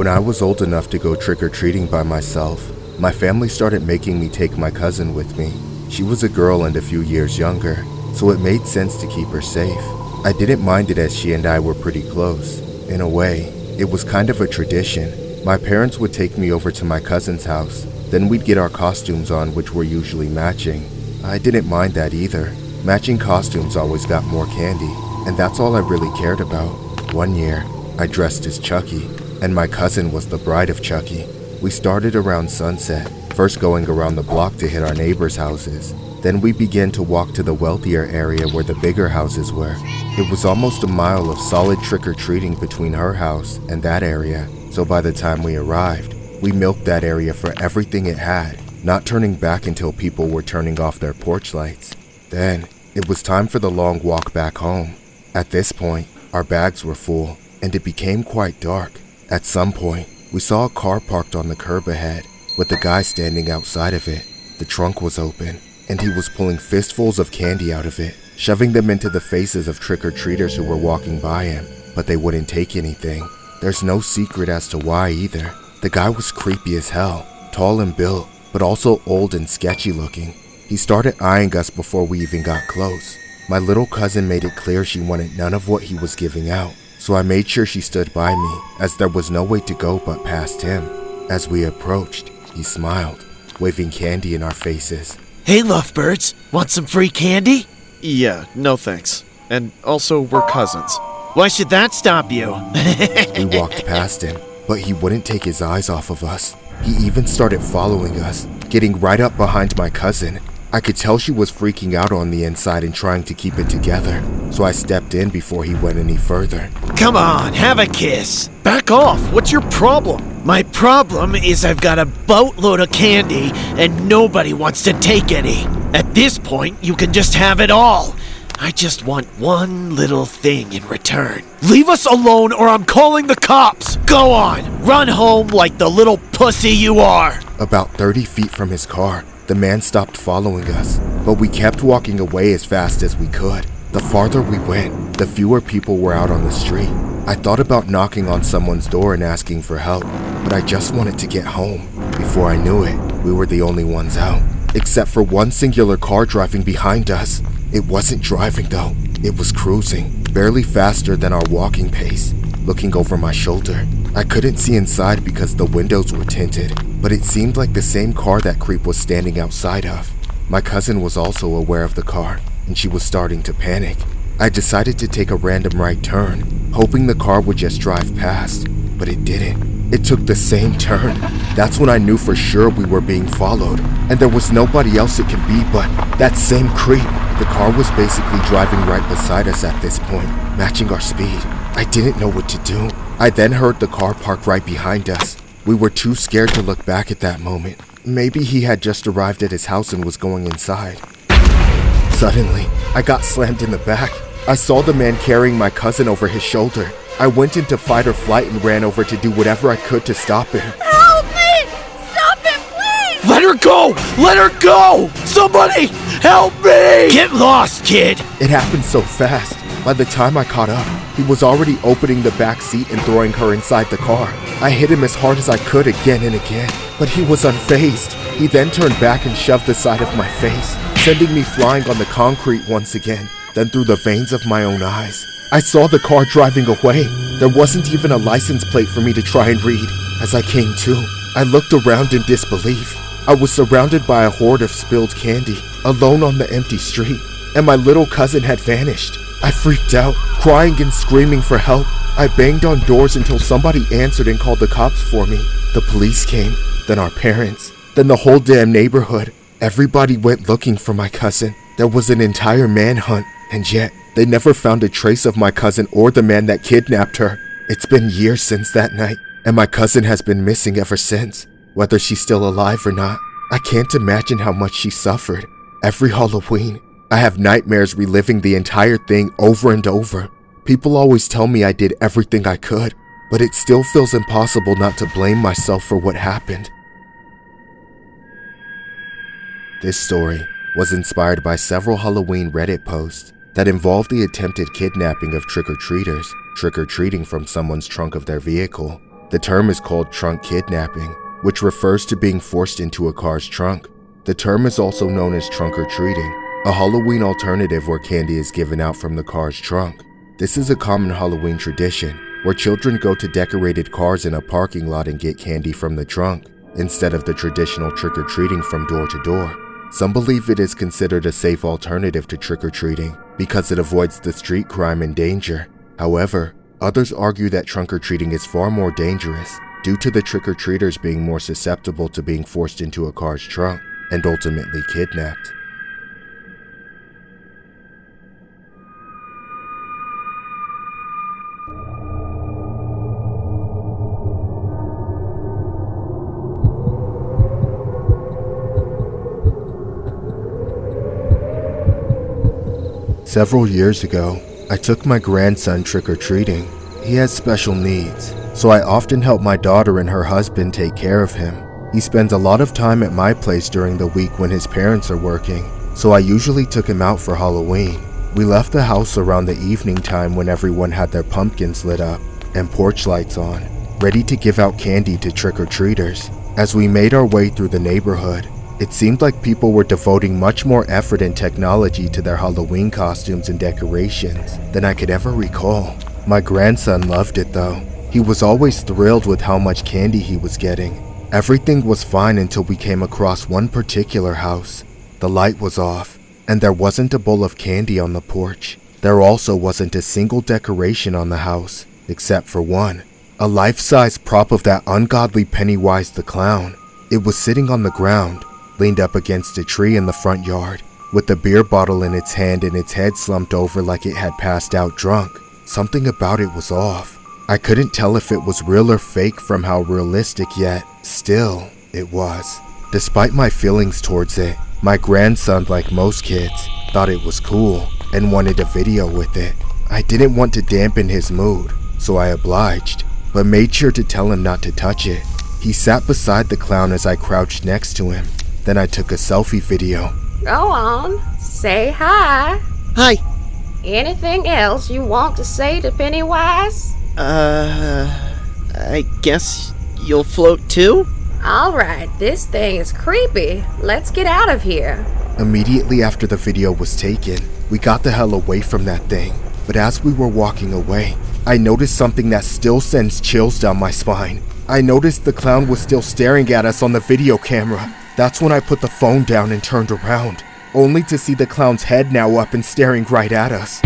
When I was old enough to go trick-or-treating by myself, my family started making me take my cousin with me. She was a girl and a few years younger, so it made sense to keep her safe. I didn't mind it as she and I were pretty close. In a way, it was kind of a tradition. My parents would take me over to my cousin's house, then we'd get our costumes on, which were usually matching. I didn't mind that either. Matching costumes always got more candy, and that's all I really cared about. One year, I dressed as Chucky, and my cousin was the bride of Chucky. We started around sunset, first going around the block to hit our neighbors' houses. Then we began to walk to the wealthier area where the bigger houses were. It was almost a mile of solid trick-or-treating between her house and that area, so by the time we arrived, we milked that area for everything it had, not turning back until people were turning off their porch lights. Then, it was time for the long walk back home. At this point, our bags were full, and it became quite dark. At some point, we saw a car parked on the curb ahead, with a guy standing outside of it. The trunk was open, and he was pulling fistfuls of candy out of it, shoving them into the faces of trick-or-treaters who were walking by him, but they wouldn't take anything. There's no secret as to why either. The guy was creepy as hell, tall and built, but also old and sketchy looking. He started eyeing us before we even got close. My little cousin made it clear she wanted none of what he was giving out, so I made sure she stood by me, as there was no way to go but past him. As we approached, he smiled, waving candy in our faces. Hey lovebirds, want some free candy? Yeah, no thanks. And also, we're cousins. Why should that stop you? We walked past him, but he wouldn't take his eyes off of us. He even started following us, getting right up behind my cousin. I could tell she was freaking out on the inside and trying to keep it together, so I stepped in before he went any further. Come on, have a kiss. Back off! What's your problem? My problem is I've got a boatload of candy and nobody wants to take any. At this point, you can just have it all. I just want one little thing in return. Leave us alone or I'm calling the cops! Go on, run home like the little pussy you are. About 30 feet from his car, the man stopped following us, but we kept walking away as fast as we could. The farther we went, the fewer people were out on the street. I thought about knocking on someone's door and asking for help, but I just wanted to get home. Before I knew it, we were the only ones out, except for one singular car driving behind us. It wasn't driving though, it was cruising, barely faster than our walking pace. Looking over my shoulder, I couldn't see inside because the windows were tinted, but it seemed like the same car that Creep was standing outside of. My cousin was also aware of the car, and she was starting to panic. I decided to take a random right turn, hoping the car would just drive past, but it didn't. It took the same turn. That's when I knew for sure we were being followed, and there was nobody else it could be but that same Creep. The car was basically driving right beside us at this point, matching our speed. I didn't know what to do. I then heard the car park right behind us. We were too scared to look back at that moment. Maybe he had just arrived at his house and was going inside. Suddenly, I got slammed in the back. I saw the man carrying my cousin over his shoulder. I went into fight or flight and ran over to do whatever I could to stop him. Help me! Stop him, please! Let her go! Let her go! Somebody, help me! Get lost, kid! It happened so fast. By the time I caught up, he was already opening the back seat and throwing her inside the car. I hit him as hard as I could again and again, but he was unfazed. He then turned back and shoved the side of my face, sending me flying on the concrete once again, then through the veins of my own eyes. I saw the car driving away. There wasn't even a license plate for me to try and read. As I came to, I looked around in disbelief. I was surrounded by a horde of spilled candy, alone on the empty street, and my little cousin had vanished. I freaked out, crying and screaming for help. I banged on doors until somebody answered and called the cops for me. The police came, then our parents, then the whole damn neighborhood. Everybody went looking for my cousin. There was an entire manhunt, and yet they never found a trace of my cousin or the man that kidnapped her. It's been years since that night, and my cousin has been missing ever since. Whether she's still alive or not, I can't imagine how much she suffered. Every Halloween, I have nightmares reliving the entire thing over and over. People always tell me I did everything I could, but it still feels impossible not to blame myself for what happened. This story was inspired by several Halloween Reddit posts that involved the attempted kidnapping of trick-or-treaters, trick-or-treating from someone's trunk of their vehicle. The term is called trunk kidnapping, which refers to being forced into a car's trunk. The term is also known as trunk-or-treating, a Halloween alternative where candy is given out from the car's trunk. This is a common Halloween tradition where children go to decorated cars in a parking lot and get candy from the trunk, instead of the traditional trick-or-treating from door to door. Some believe it is considered a safe alternative to trick-or-treating because it avoids the street crime and danger. However, others argue that trunk-or-treating is far more dangerous due to the trick-or-treaters being more susceptible to being forced into a car's trunk and ultimately kidnapped. Several years ago, I took my grandson trick-or-treating. He has special needs, so I often help my daughter and her husband take care of him. He spends a lot of time at my place during the week when his parents are working, so I usually took him out for Halloween. We left the house around the evening time when everyone had their pumpkins lit up and porch lights on, ready to give out candy to trick-or-treaters. As we made our way through the neighborhood, it seemed like people were devoting much more effort and technology to their Halloween costumes and decorations than I could ever recall. My grandson loved it though. He was always thrilled with how much candy he was getting. Everything was fine until we came across one particular house. The light was off, and there wasn't a bowl of candy on the porch. There also wasn't a single decoration on the house, except for one. A life-size prop of that ungodly Pennywise the Clown. It was sitting on the ground, leaned up against a tree in the front yard, with a beer bottle in its hand and its head slumped over like it had passed out drunk. Something about it was off. I couldn't tell if it was real or fake from how realistic, yet still, it was. Despite my feelings towards it, my grandson, like most kids, thought it was cool and wanted a video with it. I didn't want to dampen his mood, so I obliged, but made sure to tell him not to touch it. He sat beside the clown as I crouched next to him. Then I took a selfie video. Go on, say hi. Hi. Anything else you want to say to Pennywise? I guess you'll float too? Alright, this thing is creepy. Let's get out of here. Immediately after the video was taken, we got the hell away from that thing. But as we were walking away, I noticed something that still sends chills down my spine. I noticed the clown was still staring at us on the video camera. That's when I put the phone down and turned around, only to see the clown's head now up and staring right at us.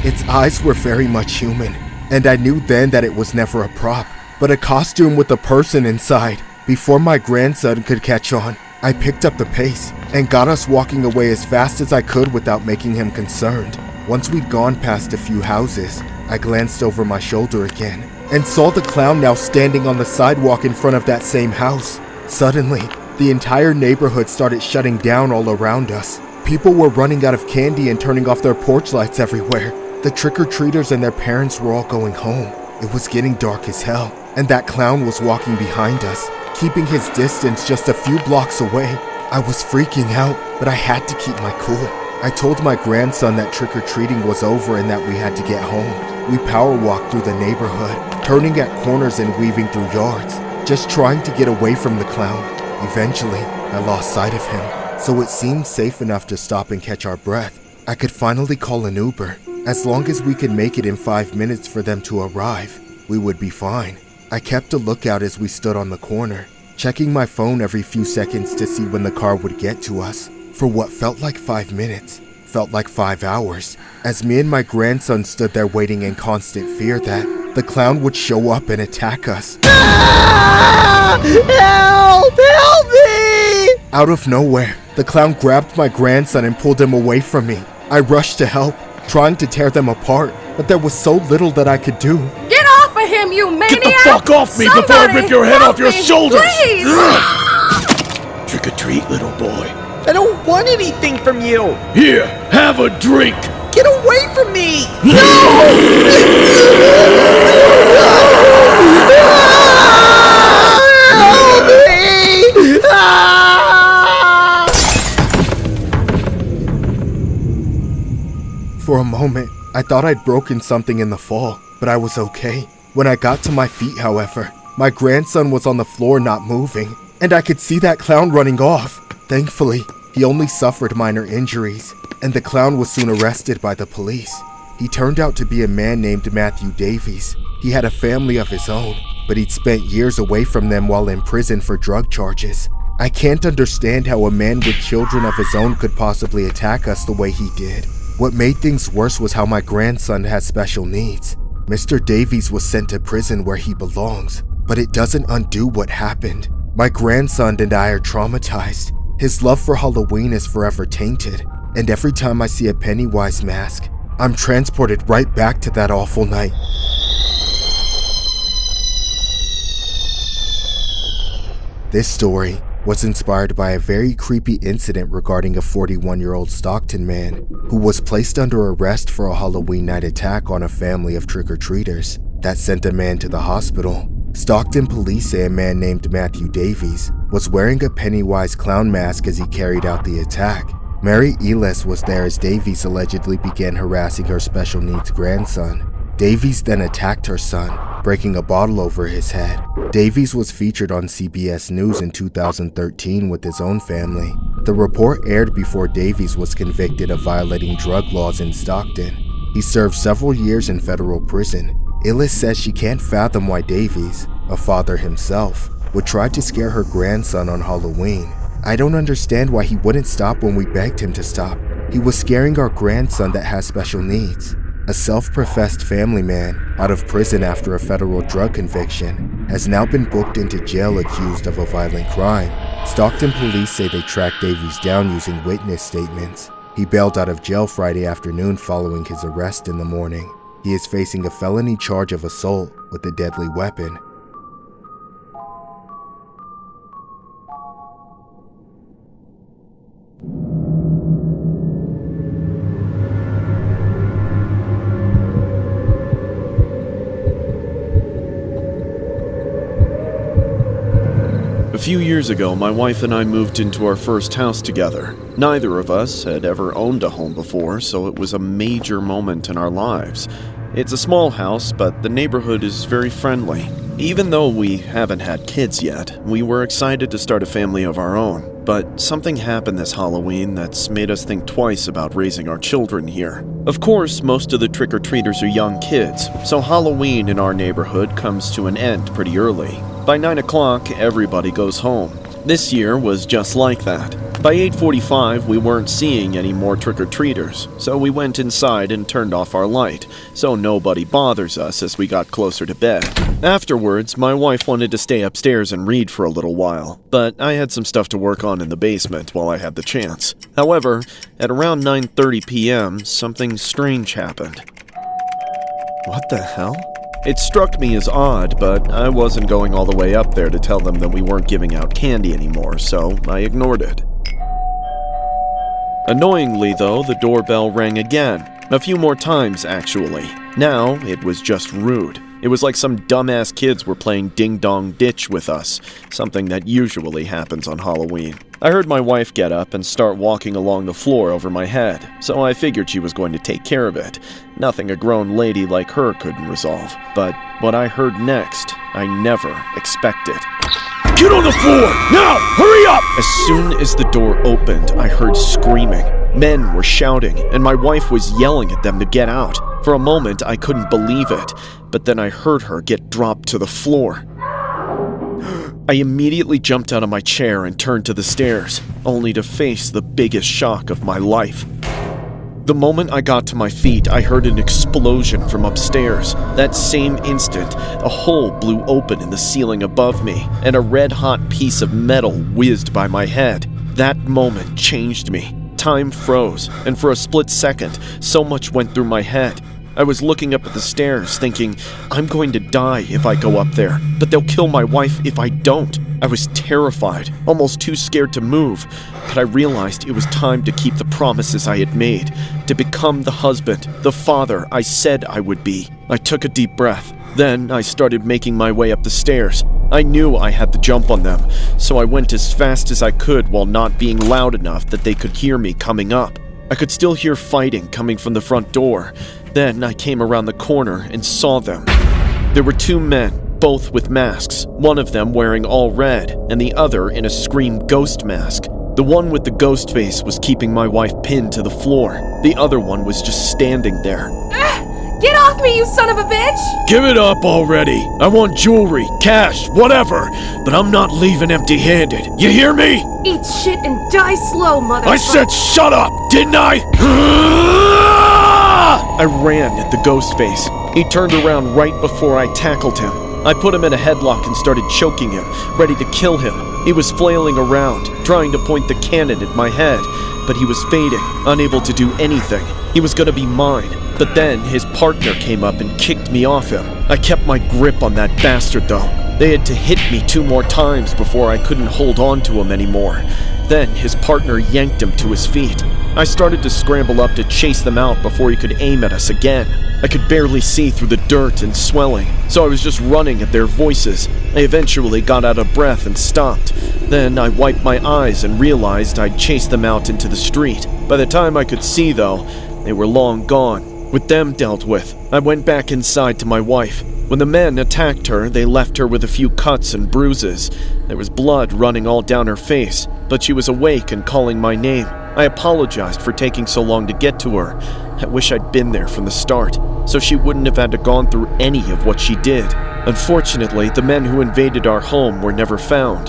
Its eyes were very much human, and I knew then that it was never a prop, but a costume with a person inside. Before my grandson could catch on, I picked up the pace and got us walking away as fast as I could without making him concerned. Once we'd gone past a few houses, I glanced over my shoulder again and saw the clown now standing on the sidewalk in front of that same house. Suddenly, the entire neighborhood started shutting down all around us. People were running out of candy and turning off their porch lights everywhere. The trick-or-treaters and their parents were all going home. It was getting dark as hell, and that clown was walking behind us, keeping his distance just a few blocks away. I was freaking out, but I had to keep my cool. I told my grandson that trick-or-treating was over and that we had to get home. We power walked through the neighborhood, turning at corners and weaving through yards, just trying to get away from the clown. Eventually, I lost sight of him, so it seemed safe enough to stop and catch our breath. I could finally call an Uber. As long as we could make it in 5 minutes for them to arrive, we would be fine. I kept a lookout as we stood on the corner, checking my phone every few seconds to see when the car would get to us. For what felt like 5 minutes, felt like 5 hours, as me and my grandson stood there waiting in constant fear that the clown would show up and attack us. Help! Help me! Out of nowhere, the clown grabbed my grandson and pulled him away from me. I rushed to help, trying to tear them apart, but there was so little that I could do. Get off of him, you maniac! Get the fuck off me before I rip your head off your shoulders! Please! Trick or treat, little boy. I don't want anything from you! Here, have a drink! Get away from me! Help me! For a moment, I thought I'd broken something in the fall, but I was okay. When I got to my feet, however, My grandson was on the floor not moving, and I could see that clown running off. Thankfully, he only suffered minor injuries, and the clown was soon arrested by the police. He turned out to be a man named Matthew Davies. He had a family of his own, but he'd spent years away from them while in prison for drug charges. I can't understand how a man with children of his own could possibly attack us the way he did. What made things worse was how my grandson has special needs. Mr. Davies was sent to prison where he belongs, but it doesn't undo what happened. My grandson and I are traumatized. His love for Halloween is forever tainted, and every time I see a Pennywise mask, I'm transported right back to that awful night. This story was inspired by a very creepy incident regarding a 41-year-old Stockton man who was placed under arrest for a Halloween night attack on a family of trick-or-treaters that sent a man to the hospital. Stockton police say a man named Matthew Davies was wearing a Pennywise clown mask as he carried out the attack. Mary Elis was there as Davies allegedly began harassing her special needs grandson. Davies then attacked her son, breaking a bottle over his head. Davies was featured on CBS News in 2013 with his own family. The report aired before Davies was convicted of violating drug laws in Stockton. He served several years in federal prison. Illis says she can't fathom why Davies, a father himself, would try to scare her grandson on Halloween. I don't understand why he wouldn't stop when we begged him to stop. He was scaring our grandson that has special needs. A self-professed family man, out of prison after a federal drug conviction, has now been booked into jail accused of a violent crime. Stockton police say they tracked Davies down using witness statements. He bailed out of jail Friday afternoon following his arrest in the morning. He is facing a felony charge of assault with a deadly weapon. A few years ago, my wife and I moved into our first house together. Neither of us had ever owned a home before, so it was a major moment in our lives. It's a small house, but the neighborhood is very friendly. Even though we haven't had kids yet, we were excited to start a family of our own. But something happened this Halloween that's made us think twice about raising our children here. Of course, most of the trick-or-treaters are young kids, so Halloween in our neighborhood comes to an end pretty early. By 9 o'clock, everybody goes home. This year was just like that. By 8:45, we weren't seeing any more trick-or-treaters, so we went inside and turned off our light, so nobody bothers us as we got closer to bed. Afterwards, my wife wanted to stay upstairs and read for a little while, but I had some stuff to work on in the basement while I had the chance. However, at around 9:30 p.m., something strange happened. What the hell? It struck me as odd, but I wasn't going all the way up there to tell them that we weren't giving out candy anymore, so I ignored it. Annoyingly, though, the doorbell rang again. A few more times, actually. Now, it was just rude. It was like some dumbass kids were playing ding-dong ditch with us, something that usually happens on Halloween. I heard my wife get up and start walking along the floor over my head, so I figured she was going to take care of it. Nothing a grown lady like her couldn't resolve. But what I heard next, I never expected. Get on the floor! Now! Hurry up! As soon as the door opened, I heard screaming. Men were shouting, and my wife was yelling at them to get out. For a moment, I couldn't believe it, but then I heard her get dropped to the floor. I immediately jumped out of my chair and turned to the stairs, only to face the biggest shock of my life. The moment I got to my feet, I heard an explosion from upstairs. That same instant, a hole blew open in the ceiling above me, and a red-hot piece of metal whizzed by my head. That moment changed me. Time froze, and for a split second, so much went through my head. I was looking up at the stairs, thinking, I'm going to die if I go up there, but they'll kill my wife if I don't. I was terrified, almost too scared to move, but I realized it was time to keep the promises I had made, to become the husband, the father I said I would be. I took a deep breath. Then I started making my way up the stairs. I knew I had to jump on them, so I went as fast as I could while not being loud enough that they could hear me coming up. I could still hear fighting coming from the front door. Then I came around the corner and saw them. There were two men, both with masks, one of them wearing all red, and the other in a Scream ghost mask. The one with the ghost face was keeping my wife pinned to the floor. The other one was just standing there. Get off me, you son of a bitch! Give it up already. I want jewelry, cash, whatever, but I'm not leaving empty-handed. You hear me? Eat shit and die slow, motherfucker. I said shut up, didn't I? I ran at the ghost face. He turned around right before I tackled him. I put him in a headlock and started choking him, ready to kill him. He was flailing around, trying to point the cannon at my head, but he was fading, unable to do anything. He was gonna be mine. But then his partner came up and kicked me off him. I kept my grip on that bastard though. They had to hit me 2 more times before I couldn't hold on to him anymore. Then his partner yanked him to his feet. I started to scramble up to chase them out before he could aim at us again. I could barely see through the dirt and swelling, so I was just running at their voices. I eventually got out of breath and stopped. Then I wiped my eyes and realized I'd chased them out into the street. By the time I could see though, they were long gone. With them dealt with, I went back inside to my wife. When the men attacked her, they left her with a few cuts and bruises. There was blood running all down her face, but she was awake and calling my name. I apologized for taking so long to get to her. I wish I'd been there from the start, so she wouldn't have had to gone through any of what she did. Unfortunately, the men who invaded our home were never found.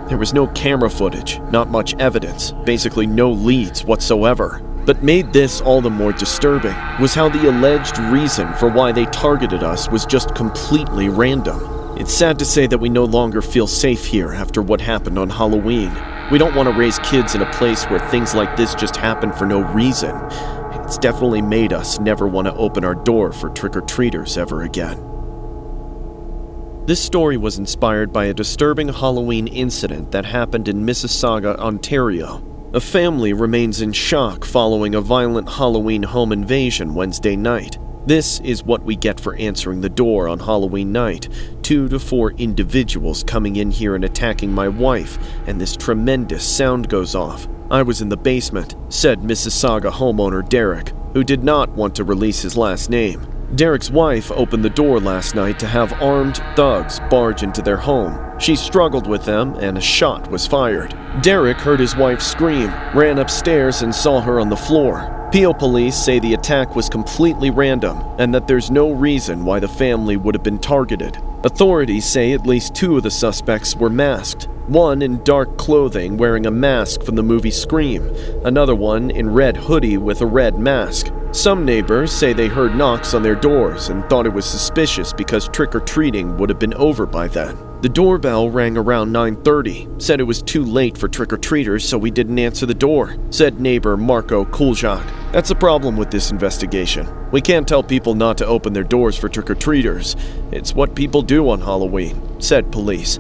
There was no camera footage, not much evidence, basically no leads whatsoever. But made this all the more disturbing was how the alleged reason for why they targeted us was just completely random. It's sad to say that we no longer feel safe here after what happened on Halloween. We don't want to raise kids in a place where things like this just happen for no reason. It's definitely made us never want to open our door for trick-or-treaters ever again. This story was inspired by a disturbing Halloween incident that happened in Mississauga, Ontario. A family remains in shock following a violent Halloween home invasion Wednesday night. This is what we get for answering the door on Halloween night. 2 to 4 individuals coming in here and attacking my wife, and this tremendous sound goes off. I was in the basement, said Mississauga homeowner Derek, who did not want to release his last name. Derek's wife opened the door last night to have armed thugs barge into their home. She struggled with them and a shot was fired. Derek heard his wife scream, ran upstairs and saw her on the floor. Peel police say the attack was completely random and that there's no reason why the family would have been targeted. Authorities say at least 2 of the suspects were masked. One in dark clothing wearing a mask from the movie Scream, another one in red hoodie with a red mask. Some neighbors say they heard knocks on their doors and thought it was suspicious because trick-or-treating would have been over by then. The doorbell rang around 9:30, said it was too late for trick-or-treaters so we didn't answer the door, said neighbor Marco Kuljak. That's the problem with this investigation. We can't tell people not to open their doors for trick-or-treaters. It's what people do on Halloween, said police.